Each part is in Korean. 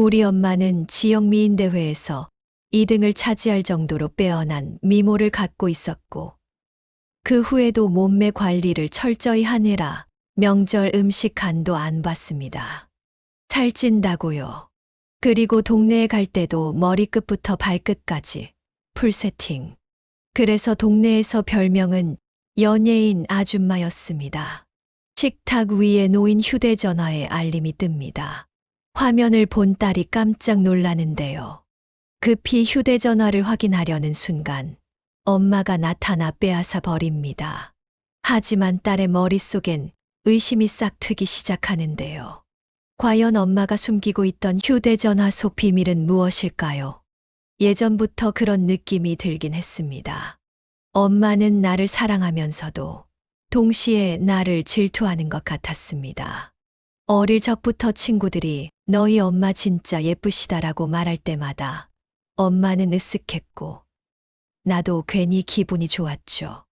우리 엄마는 지역 미인대회에서 2등을 차지할 정도로 빼어난 미모를 갖고 있었고, 그 후에도 몸매 관리를 철저히 하느라 명절 음식 간도 안 봤습니다. 살찐다고요. 그리고 동네에 갈 때도 머리끝부터 발끝까지 풀 세팅. 그래서 동네에서 별명은 연예인 아줌마였습니다. 식탁 위에 놓인 휴대전화에 알림이 뜹니다. 화면을 본 딸이 깜짝 놀라는데요. 급히 휴대전화를 확인하려는 순간 엄마가 나타나 빼앗아 버립니다. 하지만 딸의 머릿속엔 의심이 싹트기 시작하는데요. 과연 엄마가 숨기고 있던 휴대전화 속 비밀은 무엇일까요? 예전부터 그런 느낌이 들긴 했습니다. 엄마는 나를 사랑하면서도 동시에 나를 질투하는 것 같았습니다. 어릴 적부터 친구들이 너희 엄마 진짜 예쁘시다라고 말할 때마다 엄마는 으쓱했고 나도 괜히 기분이 좋았죠.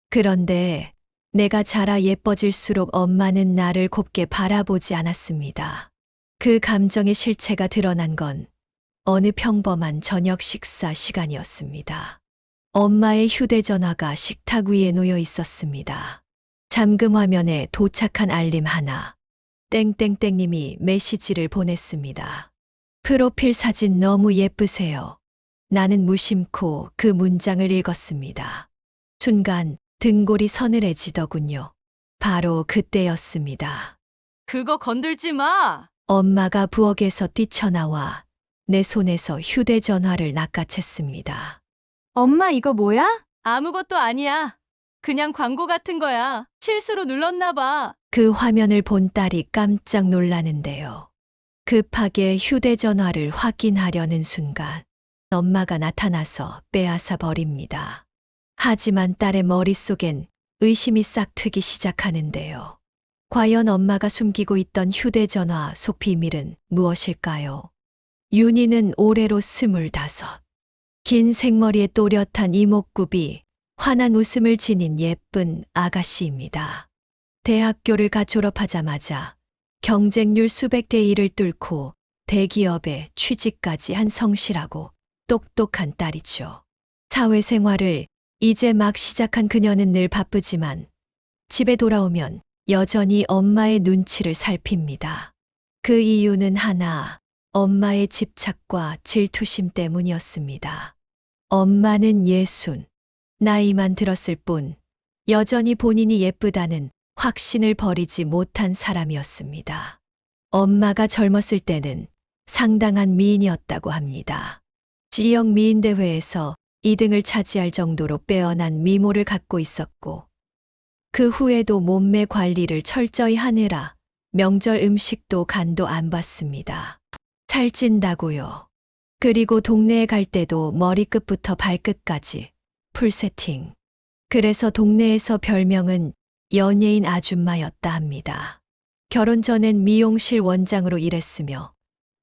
그런데 내가 자라 예뻐질수록 엄마는 나를 곱게 바라보지 않았습니다. 그 감정의 실체가 드러난 건 어느 평범한 저녁 식사 시간이었습니다. 엄마의 휴대전화가 식탁 위에 놓여 있었습니다. 잠금 화면에 도착한 알림 하나. 땡땡땡님이 메시지를 보냈습니다. 프로필 사진 너무 예쁘세요. 나는 무심코 그 문장을 읽었습니다. 순간 등골이 서늘해지더군요. 바로 그때였습니다. 그거 건들지 마! 엄마가 부엌에서 뛰쳐나와 내 손에서 휴대전화를 낚아챘습니다. 엄마, 이거 뭐야? 아무것도 아니야. 그냥 광고 같은 거야. 실수로 눌렀나 봐. 그 화면을 본 딸이 깜짝 놀라는데요. 급하게 휴대전화를 확인하려는 순간 엄마가 나타나서 빼앗아 버립니다. 하지만 딸의 머릿속엔 의심이 싹트기 시작하는데요. 과연 엄마가 숨기고 있던 휴대전화 속 비밀은 무엇일까요? 윤희는 올해로 25. 긴 생머리에 또렷한 이목구비, 환한 웃음을 지닌 예쁜 아가씨입니다. 대학교를 갓 졸업하자마자 경쟁률 수백 대 1을 뚫고 대기업에 취직까지 한 성실하고 똑똑한 딸이죠. 사회생활을 이제 막 시작한 그녀는 늘 바쁘지만 집에 돌아오면 여전히 엄마의 눈치를 살핍니다. 그 이유는 하나, 엄마의 집착과 질투심 때문이었습니다. 엄마는 60, 나이만 들었을 뿐 여전히 본인이 예쁘다는 확신을 버리지 못한 사람이었습니다. 엄마가 젊었을 때는 상당한 미인이었다고 합니다. 지역 미인대회에서 2등을 차지할 정도로 빼어난 미모를 갖고 있었고, 그 후에도 몸매 관리를 철저히 하느라 명절 음식도 간도 안 봤습니다. 살찐다고요. 그리고 동네에 갈 때도 머리끝부터 발끝까지 풀 세팅. 그래서 동네에서 별명은 연예인 아줌마였다 합니다. 결혼 전엔 미용실 원장으로 일했으며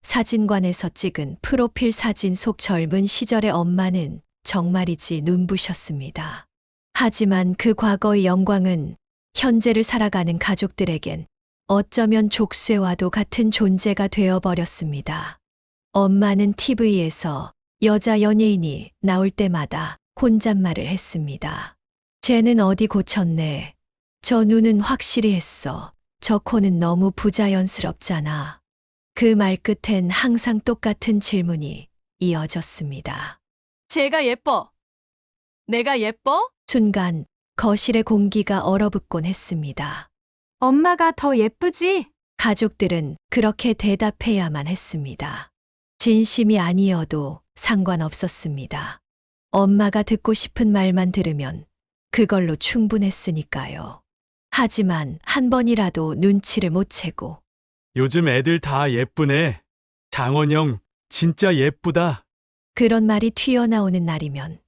사진관에서 찍은 프로필 사진 속 젊은 시절의 엄마는 정말이지 눈부셨습니다. 하지만 그 과거의 영광은 현재를 살아가는 가족들에겐 어쩌면 족쇄와도 같은 존재가 되어버렸습니다. 엄마는 TV에서 여자 연예인이 나올 때마다 혼잣말을 했습니다. 쟤는 어디 고쳤네. 저 눈은 확실히 했어. 저 코는 너무 부자연스럽잖아. 그 말 끝엔 항상 똑같은 질문이 이어졌습니다. 제가 예뻐. 내가 예뻐? 순간 거실의 공기가 얼어붙곤 했습니다. 엄마가 더 예쁘지? 가족들은 그렇게 대답해야만 했습니다. 진심이 아니어도 상관없었습니다. 엄마가 듣고 싶은 말만 들으면 그걸로 충분했으니까요. 하지만 한 번이라도 눈치를 못 채고 요즘 애들 다 예쁘네. 장원영, 진짜 예쁘다. 그런 말이 튀어나오는 날이면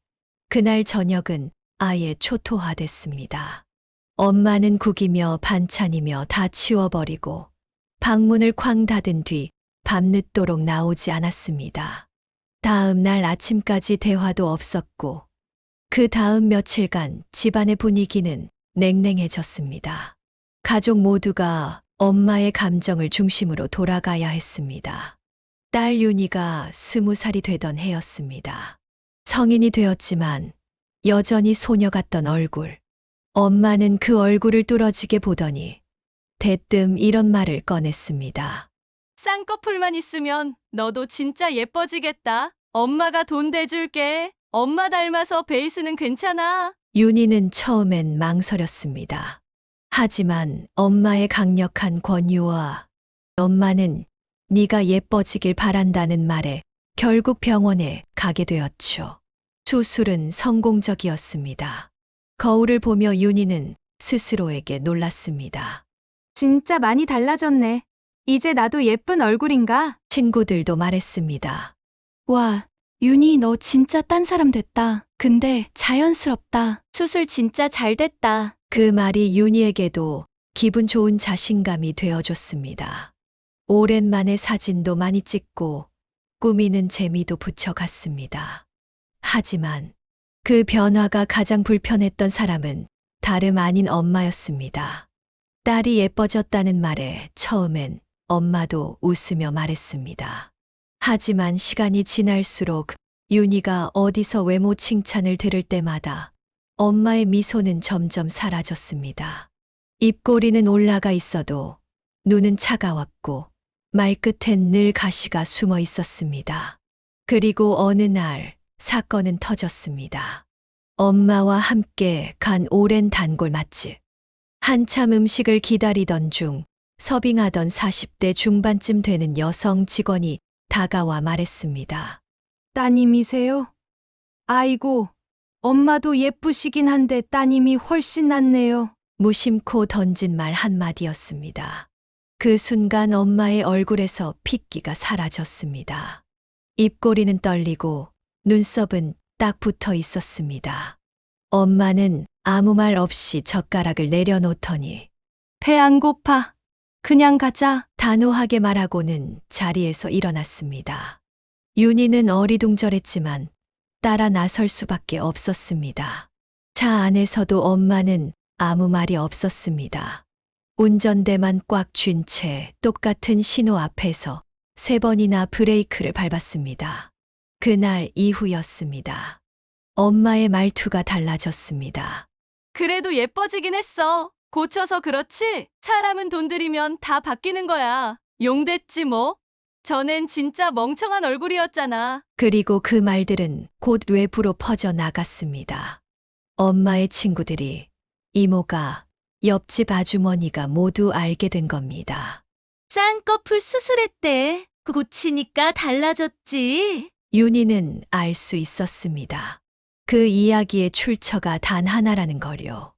그날 저녁은 아예 초토화됐습니다. 엄마는 국이며 반찬이며 다 치워버리고 방문을 쾅 닫은 뒤 밤늦도록 나오지 않았습니다. 다음 날 아침까지 대화도 없었고 그 다음 며칠간 집안의 분위기는 냉랭해졌습니다. 가족 모두가 엄마의 감정을 중심으로 돌아가야 했습니다. 딸 윤희가 20살이 되던 해였습니다. 성인이 되었지만 여전히 소녀 같던 얼굴. 엄마는 그 얼굴을 뚫어지게 보더니 대뜸 이런 말을 꺼냈습니다. 쌍꺼풀만 있으면 너도 진짜 예뻐지겠다. 엄마가 돈 대줄게. 엄마 닮아서 베이스는 괜찮아. 윤희는 처음엔 망설였습니다. 하지만 엄마의 강력한 권유와 엄마는 네가 예뻐지길 바란다는 말에 결국 병원에 가게 되었죠. 수술은 성공적이었습니다. 거울을 보며 윤희는 스스로에게 놀랐습니다. 진짜 많이 달라졌네. 이제 나도 예쁜 얼굴인가? 친구들도 말했습니다. 와, 윤희 너 진짜 딴 사람 됐다. 근데 자연스럽다. 수술 진짜 잘 됐다. 그 말이 윤희에게도 기분 좋은 자신감이 되어줬습니다. 오랜만에 사진도 많이 찍고 꾸미는 재미도 붙여갔습니다. 하지만 그 변화가 가장 불편했던 사람은 다름 아닌 엄마였습니다. 딸이 예뻐졌다는 말에 처음엔 엄마도 웃으며 말했습니다. 하지만 시간이 지날수록 윤희가 어디서 외모 칭찬을 들을 때마다 엄마의 미소는 점점 사라졌습니다. 입꼬리는 올라가 있어도 눈은 차가웠고 말끝엔 늘 가시가 숨어 있었습니다. 그리고 어느 날 사건은 터졌습니다. 엄마와 함께 간 오랜 단골 맛집. 한참 음식을 기다리던 중 서빙하던 40대 중반쯤 되는 여성 직원이 다가와 말했습니다. 따님이세요? 아이고, 엄마도 예쁘시긴 한데 따님이 훨씬 낫네요. 무심코 던진 말 한마디였습니다. 그 순간 엄마의 얼굴에서 핏기가 사라졌습니다. 입꼬리는 떨리고 눈썹은 딱 붙어 있었습니다. 엄마는 아무 말 없이 젓가락을 내려놓더니 배 안 고파. 그냥 가자. 단호하게 말하고는 자리에서 일어났습니다. 윤희는 어리둥절했지만 따라 나설 수밖에 없었습니다. 차 안에서도 엄마는 아무 말이 없었습니다. 운전대만 꽉 쥔 채 똑같은 신호 앞에서 3번이나 브레이크를 밟았습니다. 그날 이후였습니다. 엄마의 말투가 달라졌습니다. 그래도 예뻐지긴 했어. 고쳐서 그렇지? 사람은 돈 들이면 다 바뀌는 거야. 용됐지 뭐. 전엔 진짜 멍청한 얼굴이었잖아. 그리고 그 말들은 곧 외부로 퍼져 나갔습니다. 엄마의 친구들이, 이모가, 옆집 아주머니가 모두 알게 된 겁니다. 쌍꺼풀 수술했대. 고치니까 달라졌지. 윤희는 알 수 있었습니다. 그 이야기의 출처가 단 하나라는 거요.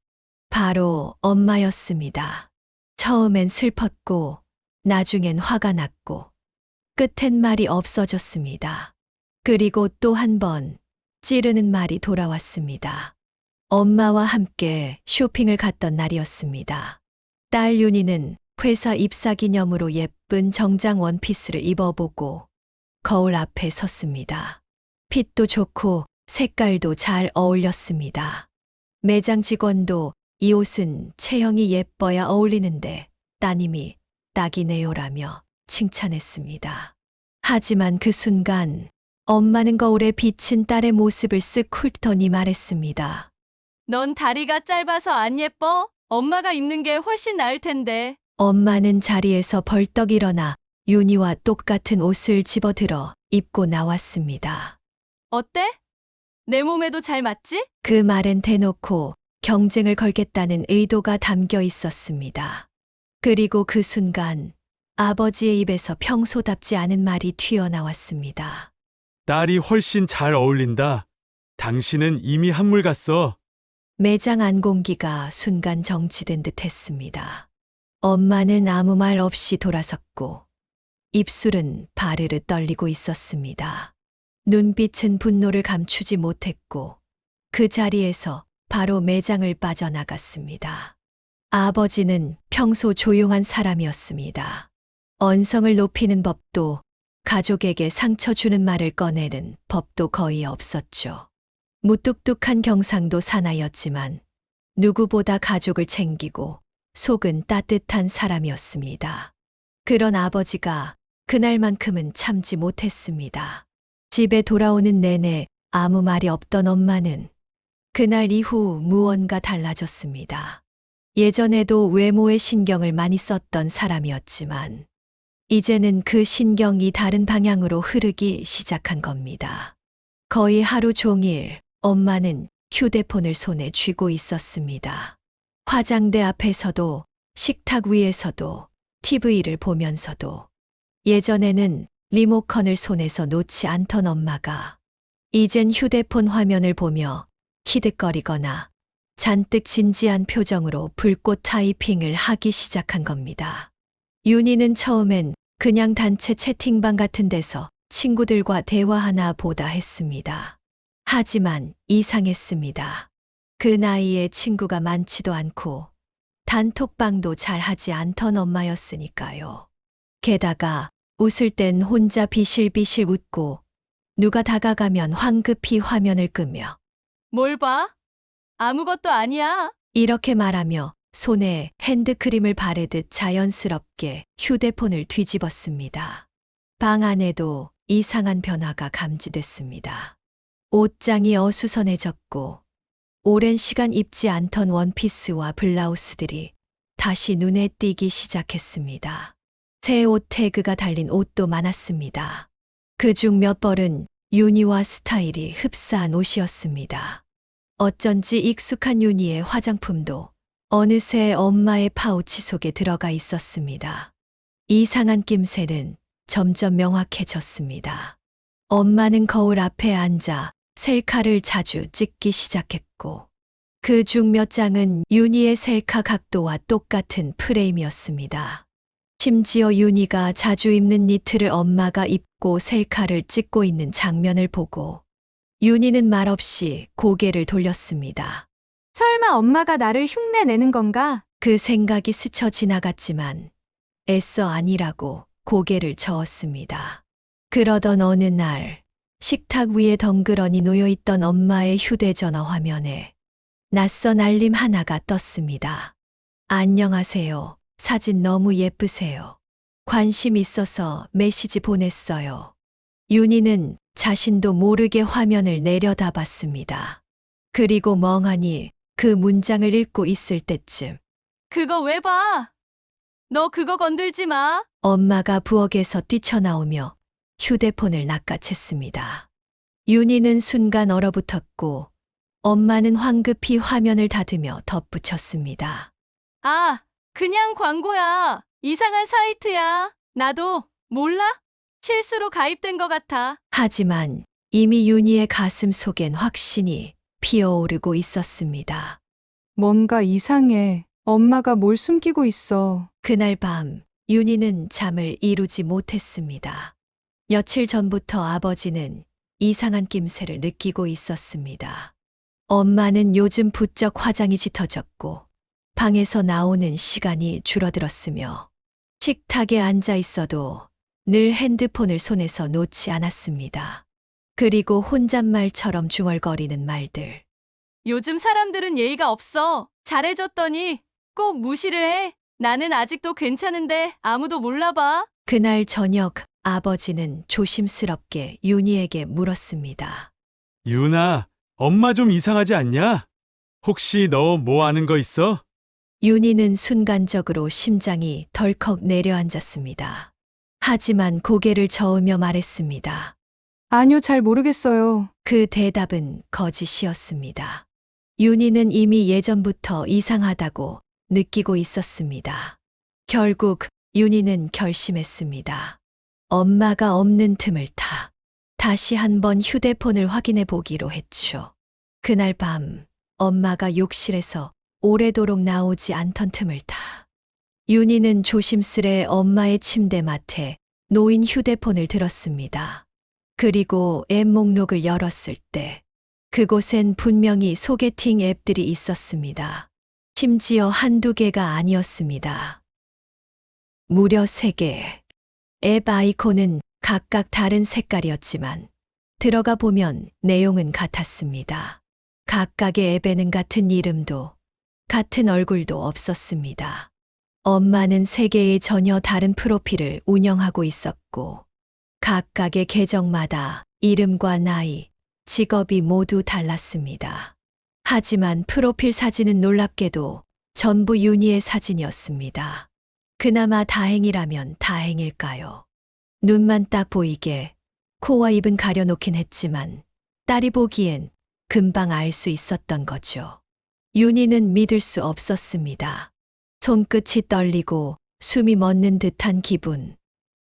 바로 엄마였습니다. 처음엔 슬펐고, 나중엔 화가 났고, 끝엔 말이 없어졌습니다. 그리고 또 한 번 찌르는 말이 돌아왔습니다. 엄마와 함께 쇼핑을 갔던 날이었습니다. 딸 윤희는 회사 입사 기념으로 예쁜 정장 원피스를 입어보고 거울 앞에 섰습니다. 핏도 좋고 색깔도 잘 어울렸습니다. 매장 직원도 이 옷은 체형이 예뻐야 어울리는데 따님이 딱이네요라며 칭찬했습니다. 하지만 그 순간 엄마는 거울에 비친 딸의 모습을 쓱 훑더니 말했습니다. 넌 다리가 짧아서 안 예뻐? 엄마가 입는 게 훨씬 나을 텐데. 엄마는 자리에서 벌떡 일어나 윤희와 똑같은 옷을 집어들어 입고 나왔습니다. 어때? 내 몸에도 잘 맞지? 그 말엔 대놓고 경쟁을 걸겠다는 의도가 담겨 있었습니다. 그리고 그 순간 아버지의 입에서 평소답지 않은 말이 튀어나왔습니다. 딸이 훨씬 잘 어울린다. 당신은 이미 한물 갔어. 매장 안 공기가 순간 정지된 듯 했습니다. 엄마는 아무 말 없이 돌아섰고 입술은 바르르 떨리고 있었습니다. 눈빛은 분노를 감추지 못했고 그 자리에서 바로 매장을 빠져나갔습니다. 아버지는 평소 조용한 사람이었습니다. 언성을 높이는 법도 가족에게 상처 주는 말을 꺼내는 법도 거의 없었죠. 무뚝뚝한 경상도 사나이였지만 누구보다 가족을 챙기고 속은 따뜻한 사람이었습니다. 그런 아버지가 그날만큼은 참지 못했습니다. 집에 돌아오는 내내 아무 말이 없던 엄마는 그날 이후 무언가 달라졌습니다. 예전에도 외모에 신경을 많이 썼던 사람이었지만 이제는 그 신경이 다른 방향으로 흐르기 시작한 겁니다. 거의 하루 종일 엄마는 휴대폰을 손에 쥐고 있었습니다. 화장대 앞에서도 식탁 위에서도 TV를 보면서도 예전에는 리모컨을 손에서 놓지 않던 엄마가 이젠 휴대폰 화면을 보며 키득거리거나 잔뜩 진지한 표정으로 불꽃 타이핑을 하기 시작한 겁니다. 윤희는 처음엔 그냥 단체 채팅방 같은 데서 친구들과 대화하나 보다 했습니다. 하지만 이상했습니다. 그 나이에 친구가 많지도 않고 단톡방도 잘 하지 않던 엄마였으니까요. 게다가 웃을 땐 혼자 비실비실 웃고 누가 다가가면 황급히 화면을 끄며 뭘 봐? 아무것도 아니야. 이렇게 말하며 손에 핸드크림을 바르듯 자연스럽게 휴대폰을 뒤집었습니다. 방 안에도 이상한 변화가 감지됐습니다. 옷장이 어수선해졌고 오랜 시간 입지 않던 원피스와 블라우스들이 다시 눈에 띄기 시작했습니다. 새 옷 태그가 달린 옷도 많았습니다. 그중 몇 벌은 윤희와 스타일이 흡사한 옷이었습니다. 어쩐지 익숙한 윤희의 화장품도 어느새 엄마의 파우치 속에 들어가 있었습니다. 이상한 낌새는 점점 명확해졌습니다. 엄마는 거울 앞에 앉아 셀카를 자주 찍기 시작했고 그 중 몇 장은 윤희의 셀카 각도와 똑같은 프레임이었습니다. 심지어 윤희가 자주 입는 니트를 엄마가 입고 셀카를 찍고 있는 장면을 보고 윤희는 말없이 고개를 돌렸습니다. 설마 엄마가 나를 흉내내는 건가? 그 생각이 스쳐 지나갔지만 애써 아니라고 고개를 저었습니다. 그러던 어느 날 식탁 위에 덩그러니 놓여있던 엄마의 휴대전화 화면에 낯선 알림 하나가 떴습니다. 안녕하세요. 사진 너무 예쁘세요. 관심 있어서 메시지 보냈어요. 윤희는 자신도 모르게 화면을 내려다봤습니다. 그리고 멍하니 그 문장을 읽고 있을 때쯤 그거 왜 봐? 너 그거 건들지 마. 엄마가 부엌에서 뛰쳐나오며 휴대폰을 낚아챘습니다. 윤희는 순간 얼어붙었고 엄마는 황급히 화면을 닫으며 덧붙였습니다. 아, 그냥 광고야. 이상한 사이트야. 나도 몰라? 실수로 가입된 것 같아. 하지만 이미 윤희의 가슴 속엔 확신이 피어오르고 있었습니다. 뭔가 이상해. 엄마가 뭘 숨기고 있어. 그날 밤 윤희는 잠을 이루지 못했습니다. 며칠 전부터 아버지는 이상한 낌새를 느끼고 있었습니다. 엄마는 요즘 부쩍 화장이 짙어졌고 방에서 나오는 시간이 줄어들었으며 식탁에 앉아 있어도 늘 핸드폰을 손에서 놓지 않았습니다. 그리고 혼잣말처럼 중얼거리는 말들. 요즘 사람들은 예의가 없어. 잘해줬더니 꼭 무시를 해. 나는 아직도 괜찮은데 아무도 몰라봐. 그날 저녁 아버지는 조심스럽게 윤희에게 물었습니다. 윤아, 엄마 좀 이상하지 않냐? 혹시 너 뭐 아는 거 있어? 윤희는 순간적으로 심장이 덜컥 내려앉았습니다. 하지만 고개를 저으며 말했습니다. 아니요, 잘 모르겠어요. 그 대답은 거짓이었습니다. 윤희는 이미 예전부터 이상하다고 느끼고 있었습니다. 결국 윤희는 결심했습니다. 엄마가 없는 틈을 타 다시 한번 휴대폰을 확인해 보기로 했죠. 그날 밤 엄마가 욕실에서 오래도록 나오지 않던 틈을 타 윤희는 조심스레 엄마의 침대맡에 놓인 휴대폰을 들었습니다. 그리고 앱 목록을 열었을 때 그곳엔 분명히 소개팅 앱들이 있었습니다. 심지어 한두 개가 아니었습니다. 무려 3개. 앱 아이콘은 각각 다른 색깔이었지만 들어가 보면 내용은 같았습니다. 각각의 앱에는 같은 이름도 같은 얼굴도 없었습니다. 엄마는 세 개의 전혀 다른 프로필을 운영하고 있었고, 각각의 계정마다 이름과 나이, 직업이 모두 달랐습니다. 하지만 프로필 사진은 놀랍게도 전부 윤희의 사진이었습니다. 그나마 다행이라면 다행일까요? 눈만 딱 보이게 코와 입은 가려놓긴 했지만 딸이 보기엔 금방 알 수 있었던 거죠. 윤희는 믿을 수 없었습니다. 손끝이 떨리고 숨이 멎는 듯한 기분.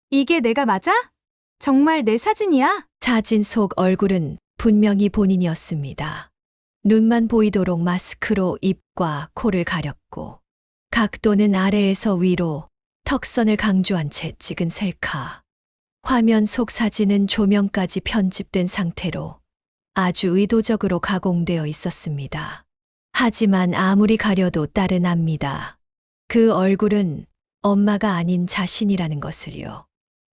이게 내가 맞아? 정말 내 사진이야? 사진 속 얼굴은 분명히 본인이었습니다. 눈만 보이도록 마스크로 입과 코를 가렸고, 각도는 아래에서 위로 턱선을 강조한 채 찍은 셀카. 화면 속 사진은 조명까지 편집된 상태로 아주 의도적으로 가공되어 있었습니다. 하지만 아무리 가려도 딸은 압니다. 그 얼굴은 엄마가 아닌 자신이라는 것을요.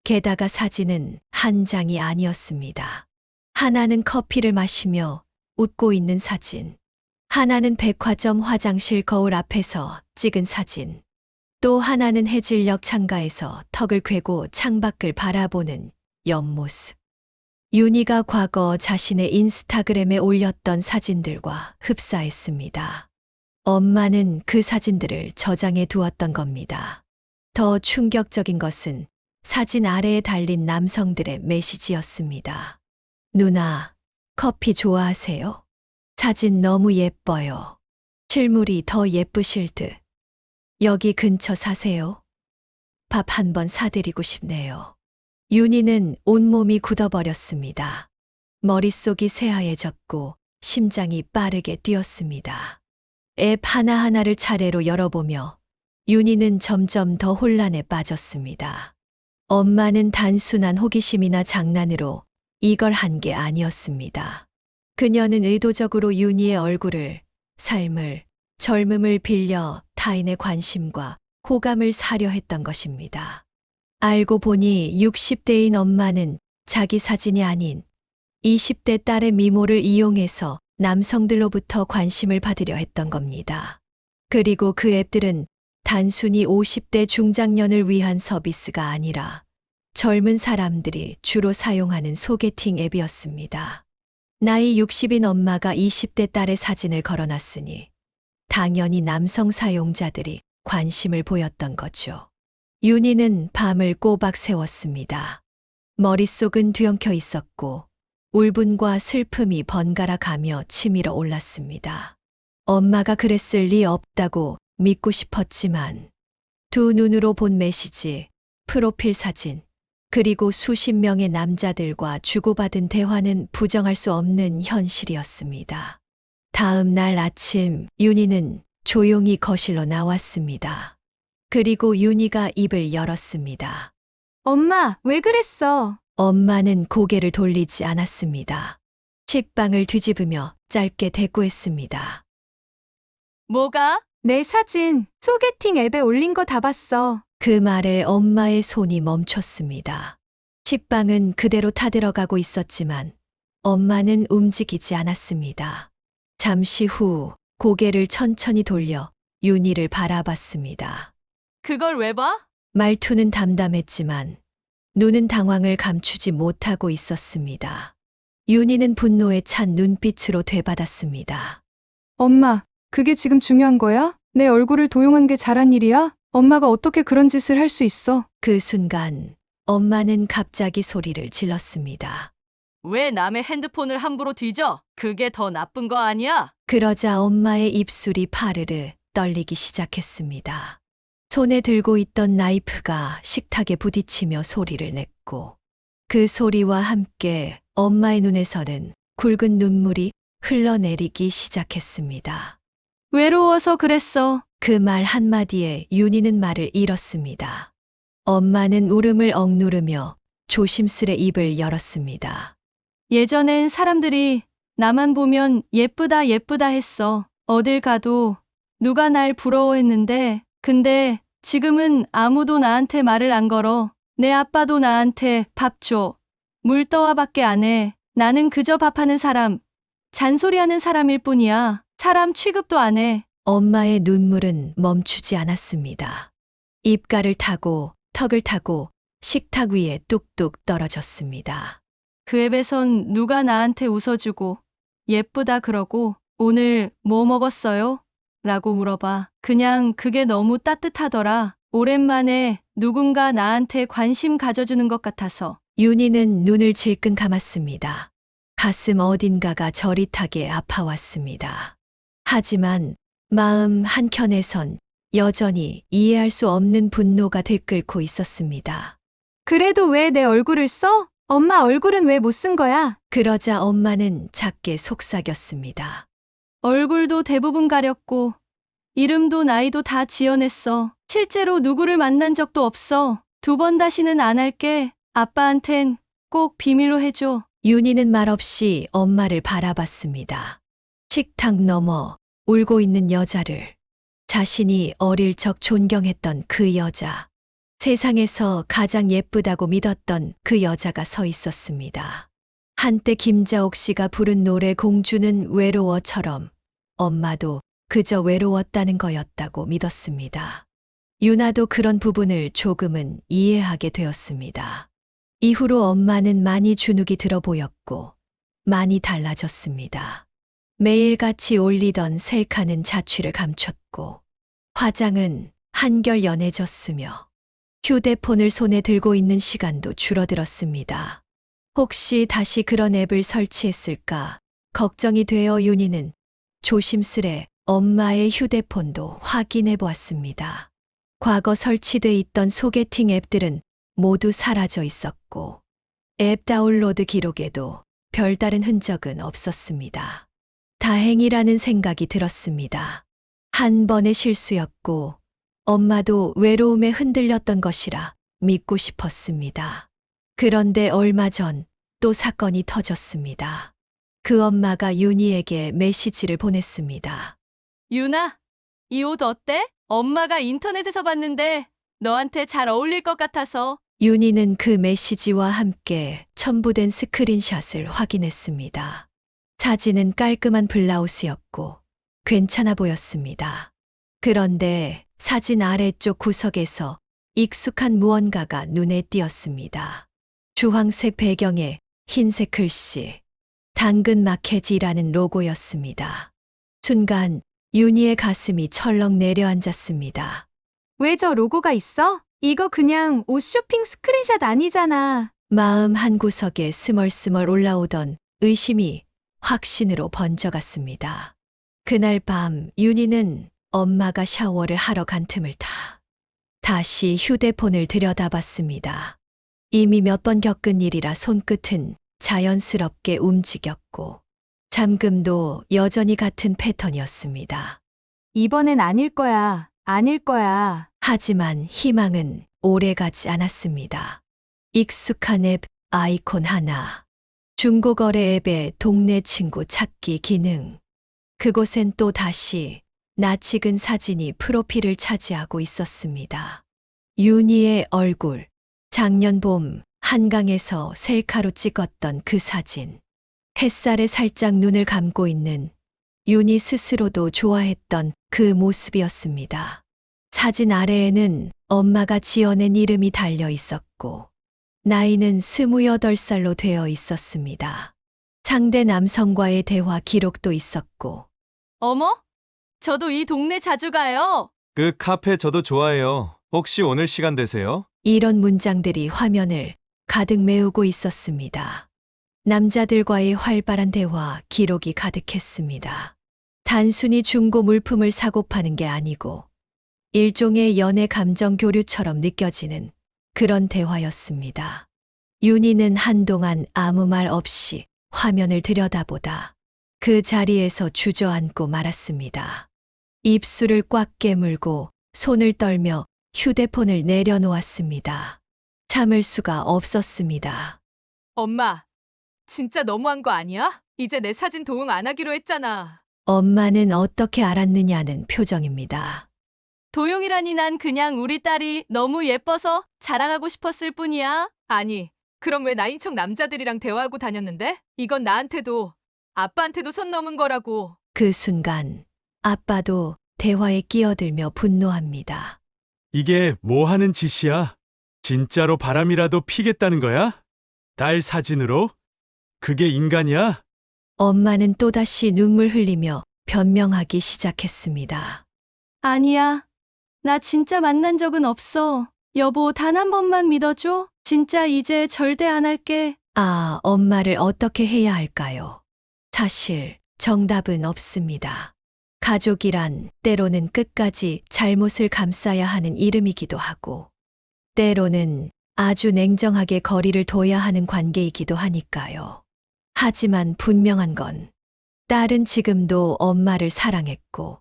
게다가 사진은 한 장이 아니었습니다. 하나는 커피를 마시며 웃고 있는 사진, 하나는 백화점 화장실 거울 앞에서 찍은 사진, 또 하나는 해질녘 창가에서 턱을 꿰고 창밖을 바라보는 옆모습. 윤희가 과거 자신의 인스타그램에 올렸던 사진들과 흡사했습니다. 엄마는 그 사진들을 저장해 두었던 겁니다. 더 충격적인 것은 사진 아래에 달린 남성들의 메시지였습니다. 누나, 커피 좋아하세요? 사진 너무 예뻐요. 실물이 더 예쁘실 듯. 여기 근처 사세요? 밥 한 번 사드리고 싶네요. 윤희는 온몸이 굳어버렸습니다. 머릿속이 새하얘졌고 심장이 빠르게 뛰었습니다. 앱 하나하나를 차례로 열어보며 윤희는 점점 더 혼란에 빠졌습니다. 엄마는 단순한 호기심이나 장난으로 이걸 한 게 아니었습니다. 그녀는 의도적으로 윤희의 얼굴을, 삶을, 젊음을 빌려 타인의 관심과 호감을 사려 했던 것입니다. 알고 보니 60대인 엄마는 자기 사진이 아닌 20대 딸의 미모를 이용해서 남성들로부터 관심을 받으려 했던 겁니다. 그리고 그 앱들은 단순히 50대 중장년을 위한 서비스가 아니라 젊은 사람들이 주로 사용하는 소개팅 앱이었습니다. 나이 60인 엄마가 20대 딸의 사진을 걸어놨으니 당연히 남성 사용자들이 관심을 보였던 거죠. 윤희는 밤을 꼬박 새웠습니다. 머릿속은 뒤엉켜 있었고 울분과 슬픔이 번갈아 가며 치밀어 올랐습니다. 엄마가 그랬을 리 없다고 믿고 싶었지만 두 눈으로 본 메시지, 프로필 사진, 그리고 수십 명의 남자들과 주고받은 대화는 부정할 수 없는 현실이었습니다. 다음 날 아침 윤희는 조용히 거실로 나왔습니다. 그리고 윤희가 입을 열었습니다. 엄마, 왜 그랬어? 엄마는 고개를 돌리지 않았습니다. 식빵을 뒤집으며 짧게 대꾸했습니다. 뭐가? 내 사진 소개팅 앱에 올린 거 다 봤어. 그 말에 엄마의 손이 멈췄습니다. 식빵은 그대로 타들어가고 있었지만 엄마는 움직이지 않았습니다. 잠시 후 고개를 천천히 돌려 윤희를 바라봤습니다. 그걸 왜 봐? 말투는 담담했지만 눈은 당황을 감추지 못하고 있었습니다. 윤희는 분노에 찬 눈빛으로 되받았습니다. 엄마, 그게 지금 중요한 거야? 내 얼굴을 도용한 게 잘한 일이야? 엄마가 어떻게 그런 짓을 할 수 있어? 그 순간 엄마는 갑자기 소리를 질렀습니다. 왜 남의 핸드폰을 함부로 뒤져? 그게 더 나쁜 거 아니야? 그러자 엄마의 입술이 파르르 떨리기 시작했습니다. 손에 들고 있던 나이프가 식탁에 부딪히며 소리를 냈고 그 소리와 함께 엄마의 눈에서는 굵은 눈물이 흘러내리기 시작했습니다. 외로워서 그랬어. 그 말 한마디에 윤희는 말을 잃었습니다. 엄마는 울음을 억누르며 조심스레 입을 열었습니다. 예전엔 사람들이 나만 보면 예쁘다 예쁘다 했어. 어딜 가도 누가 날 부러워했는데 근데 지금은 아무도 나한테 말을 안 걸어. 내 아빠도 나한테 밥 줘, 물 떠와밖에 안 해. 나는 그저 밥하는 사람, 잔소리하는 사람일 뿐이야. 사람 취급도 안 해. 엄마의 눈물은 멈추지 않았습니다. 입가를 타고 턱을 타고 식탁 위에 뚝뚝 떨어졌습니다. 그 앱에선 누가 나한테 웃어주고 예쁘다 그러고 오늘 뭐 먹었어요? 라고 물어봐. 그냥 그게 너무 따뜻하더라. 오랜만에 누군가 나한테 관심 가져주는 것 같아서. 윤희는 눈을 질끈 감았습니다. 가슴 어딘가가 저릿하게 아파왔습니다. 하지만 마음 한켠에선 여전히 이해할 수 없는 분노가 들끓고 있었습니다. 그래도 왜 내 얼굴을 써? 엄마 얼굴은 왜 못 쓴 거야? 그러자 엄마는 작게 속삭였습니다. 얼굴도 대부분 가렸고 이름도 나이도 다 지어냈어. 실제로 누구를 만난 적도 없어. 2번 다시는 안 할게. 아빠한텐 꼭 비밀로 해줘. 윤희는 말없이 엄마를 바라봤습니다. 식탁 너머 울고 있는 여자를, 자신이 어릴 적 존경했던 그 여자, 세상에서 가장 예쁘다고 믿었던 그 여자가 서 있었습니다. 한때 김자옥 씨가 부른 노래 공주는 외로워처럼 엄마도 그저 외로웠다는 거였다고 믿었습니다. 유나도 그런 부분을 조금은 이해하게 되었습니다. 이후로 엄마는 많이 주눅이 들어 보였고 많이 달라졌습니다. 매일같이 올리던 셀카는 자취를 감췄고 화장은 한결 연해졌으며 휴대폰을 손에 들고 있는 시간도 줄어들었습니다. 혹시 다시 그런 앱을 설치했을까 걱정이 되어 윤희는 조심스레 엄마의 휴대폰도 확인해 보았습니다. 과거 설치돼 있던 소개팅 앱들은 모두 사라져 있었고 앱 다운로드 기록에도 별다른 흔적은 없었습니다. 다행이라는 생각이 들었습니다. 한 번의 실수였고 엄마도 외로움에 흔들렸던 것이라 믿고 싶었습니다. 그런데 얼마 전 또 사건이 터졌습니다. 그 엄마가 윤희에게 메시지를 보냈습니다. 유나, 이 옷 어때? 엄마가 인터넷에서 봤는데 너한테 잘 어울릴 것 같아서. 윤희는 그 메시지와 함께 첨부된 스크린샷을 확인했습니다. 사진은 깔끔한 블라우스였고 괜찮아 보였습니다. 그런데 사진 아래쪽 구석에서 익숙한 무언가가 눈에 띄었습니다. 주황색 배경에 흰색 글씨, 당근 마켓이라는 로고였습니다. 순간 윤희의 가슴이 철렁 내려앉았습니다. 왜 저 로고가 있어? 이거 그냥 옷 쇼핑 스크린샷 아니잖아. 마음 한구석에 스멀스멀 올라오던 의심이 확신으로 번져갔습니다. 그날 밤 윤희는 엄마가 샤워를 하러 간 틈을 다시 휴대폰을 들여다봤습니다. 이미 몇 번 겪은 일이라 손끝은 자연스럽게 움직였고 잠금도 여전히 같은 패턴이었습니다. 이번엔 아닐 거야. 아닐 거야. 하지만 희망은 오래가지 않았습니다. 익숙한 앱 아이콘 하나, 중고거래 앱의 동네 친구 찾기 기능. 그곳엔 또 다시 낯익은 사진이 프로필을 차지하고 있었습니다. 윤희의 얼굴, 작년 봄 한강에서 셀카로 찍었던 그 사진. 햇살에 살짝 눈을 감고 있는 윤희 스스로도 좋아했던 그 모습이었습니다. 사진 아래에는 엄마가 지어낸 이름이 달려 있었고 나이는 28살로 되어 있었습니다. 상대 남성과의 대화 기록도 있었고 어머? 저도 이 동네 자주 가요. 그 카페 저도 좋아해요. 혹시 오늘 시간 되세요? 이런 문장들이 화면을 가득 메우고 있었습니다. 남자들과의 활발한 대화 기록이 가득했습니다. 단순히 중고 물품을 사고 파는 게 아니고 일종의 연애 감정 교류처럼 느껴지는 그런 대화였습니다. 윤희는 한동안 아무 말 없이 화면을 들여다보다 그 자리에서 주저앉고 말았습니다. 입술을 꽉 깨물고 손을 떨며 휴대폰을 내려놓았습니다. 참을 수가 없었습니다. 엄마, 진짜 너무한 거 아니야? 이제 내 사진 도용 안 하기로 했잖아. 엄마는 어떻게 알았느냐는 표정입니다. 도용이라니 난 그냥 우리 딸이 너무 예뻐서 자랑하고 싶었을 뿐이야. 아니, 그럼 왜 나인 척 남자들이랑 대화하고 다녔는데? 이건 나한테도 아빠한테도 선 넘은 거라고. 그 순간 아빠도 대화에 끼어들며 분노합니다. 이게 뭐 하는 짓이야? 진짜로 바람이라도 피겠다는 거야? 딸 사진으로? 그게 인간이야? 엄마는 또다시 눈물 흘리며 변명하기 시작했습니다. 아니야. 나 진짜 만난 적은 없어. 여보, 단 한 번만 믿어줘. 진짜 이제 절대 안 할게. 아, 엄마를 어떻게 해야 할까요? 사실 정답은 없습니다. 가족이란 때로는 끝까지 잘못을 감싸야 하는 이름이기도 하고, 때로는 아주 냉정하게 거리를 둬야 하는 관계이기도 하니까요. 하지만 분명한 건 딸은 지금도 엄마를 사랑했고,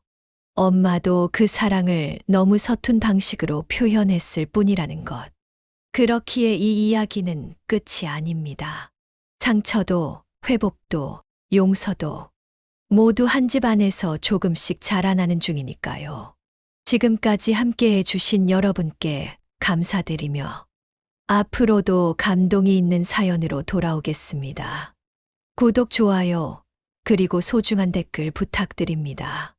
엄마도 그 사랑을 너무 서툰 방식으로 표현했을 뿐이라는 것. 그렇기에 이 이야기는 끝이 아닙니다. 상처도, 회복도, 용서도 모두 한 집 안에서 조금씩 자라나는 중이니까요. 지금까지 함께 해주신 여러분께 감사드리며 앞으로도 감동이 있는 사연으로 돌아오겠습니다. 구독, 좋아요, 그리고 소중한 댓글 부탁드립니다.